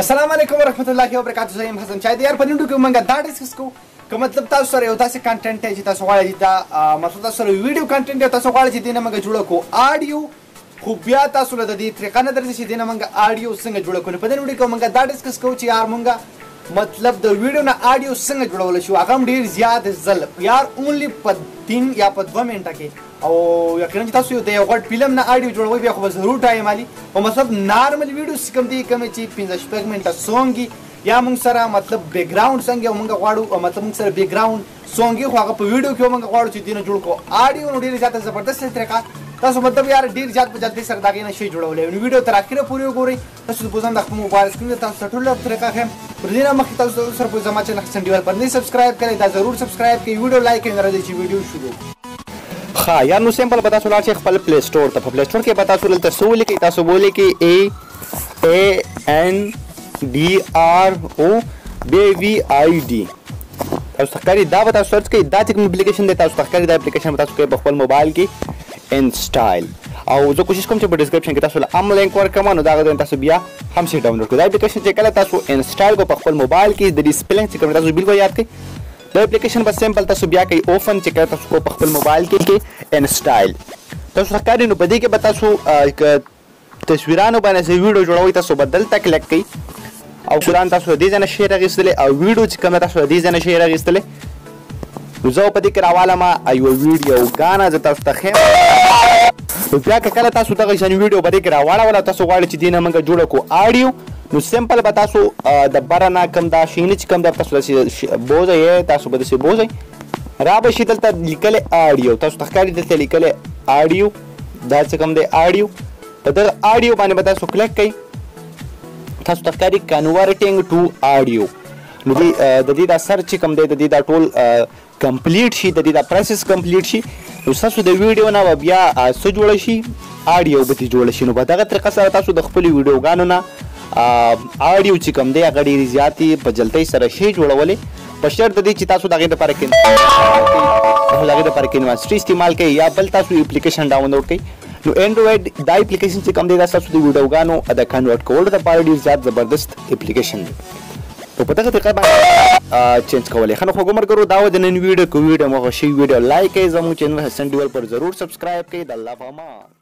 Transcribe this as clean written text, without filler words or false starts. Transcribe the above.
السلام علیکم ورحمۃ اللہ وبرکاتہ. زه یم حسن چای د یار په نیډو کې مونږ دا ډیسکس کوو که مطلب تاسو سره یو داسې کانټینټ دی چې تاسو غواړئ دا مطلب تاسو سره ویډیو کانټینټ دی تاسو غواړئ چې دې نه موږ جوړه کړو آډیو خو بیا تاسو له دې طریقه نه درځي چې دې نه موږ آډیو څنګه جوړه کړو. په دې ویډیو کې موږ دا ډیسکس کوو چې یار موږ مطلب د ویډیو نه آډیو څنګه جوړول شو هغه هم ډېر زیات ځل یار اونلی په 3 یا په 2 منټه کې او یقینا چې تاسو د یو غټ فلم نه آډیو جوړوئ بیا خو به ضرور ټایم علي او مطلب نارمل ویډیوز کوم دي کوم چې 15 منټه سونګ یا موږ سره مطلب بیک ګراوند څنګه موږ غواړو مطلب موږ سره بیک ګراوند سونګ خو هغه په ویډیو کې موږ غواړو چې دینه جوړ کړو آډیو نو ډېر زیات زبردست طریقه تاسو مطلب یار ډېر زیات په جلدی سره دا غینه شي جوړولې نو ویډیو تر اخره پورې وګورئ تاسو د بوزم د خپل موبایل سکرین ته تاسو ټول طریقه هم پر دې نه مخکې تاسو سره په زما چینل حسن دیوال پر نه سبسکرایب کړئ دا ضرور سبسکرایب کړئ ویډیو لایک کړئ راځي چې ویډیو شروع ها یار نو سیمپل پتا سولار چې خپل پلی سٹور ته په پلی سٹور کې پتا سولل ته سو لیکي تاسو بولې کې ANDROBVID تاسو ښکاري دا به تاسو سرچ کړئ دا چې کوم اپلیکیشن دی تاسو ښکاري دا اپلیکیشن به تاسو کوئ په خپل موبایل کې انسټایل او زه کوشش کوم چې په ډسکرپشن کې تاسو له ام لینک ورکړم نو دا غوډه تاسو بیا هم شي ډاونلوډ کړئ دا اپلیکیشن چې کله تاسو انسټایل کو په خپل موبایل کې د دې سپیلنګ چې کوم تاسو بالکل یاد کړئ دا اپلیکیشن بس سیمپل تاسو بیا کوي اوپن چې کله تاسو په خپل موبایل کې انسټایل تاسو ښکاري نو په دې کې به تاسو تصویرانو باندې ویډیو جوړوي تاسو بدل ته کلیک کړئ او تصویران تاسو دې ځنه شیر اغوستلې او ویډیو چې کوم تاسو دې ځنه شیر اغوستلې نو زه په دې کې راواله ما یو ویډیو غانا زه تاسو ته خیم بیا کله تاسو دغه شان ویډیو په دې کې راواله تاسو غواړئ چې دې نه موږ جوړ کړو آډیو نو سیمپل به تاسو د بارنا کم دا شینه چې کم دا تاسو بوزئ تاسو به دې بوزئ را به شي دلته لیکل آډیو تاسو ښکاري دلته لیکل آډیو دا څه کوم دی آډیو په دغه آډیو باندې به تاسو کلیک کړئ تاسو ښکاري کنورټینګ ټو آډیو نو د دې دا سرچ کوم دی د دې دا ټول کمپلیټ شي د دې دا پروسس کمپلیټ شي نو تاسو د ویډیو نه بیا څه جوړ شي آډیو به جوړ شي نو په دغه طریقه سره تاسو د خپل ویډیوګانو نه آډیو چې کوم دی هغه ډېرې زیاتې په جلدۍ سره شي جوړولې په شرط د دې چې تاسو د هغې دپاره کې استعمال کوئ یا بل تاسو اپلیکیشن ډاونلوډ کړئ نو اینډرویډ دا اپلیکیشن چې کوم دی دا تاسو د ویډیوګانو د کنورټ کولو دپاره ډېر زیات زبردست اپلیکیشن دی نو په دغه طریقه باندې چینج کولی ښه نو خو ګمر دا و د نن ویډیو که ویډیو مو خوښ شوي ویډیو لایک کړئ زموږ چینل حسن ډیول پر ضرور سبسکرایب کړئ د الله په امان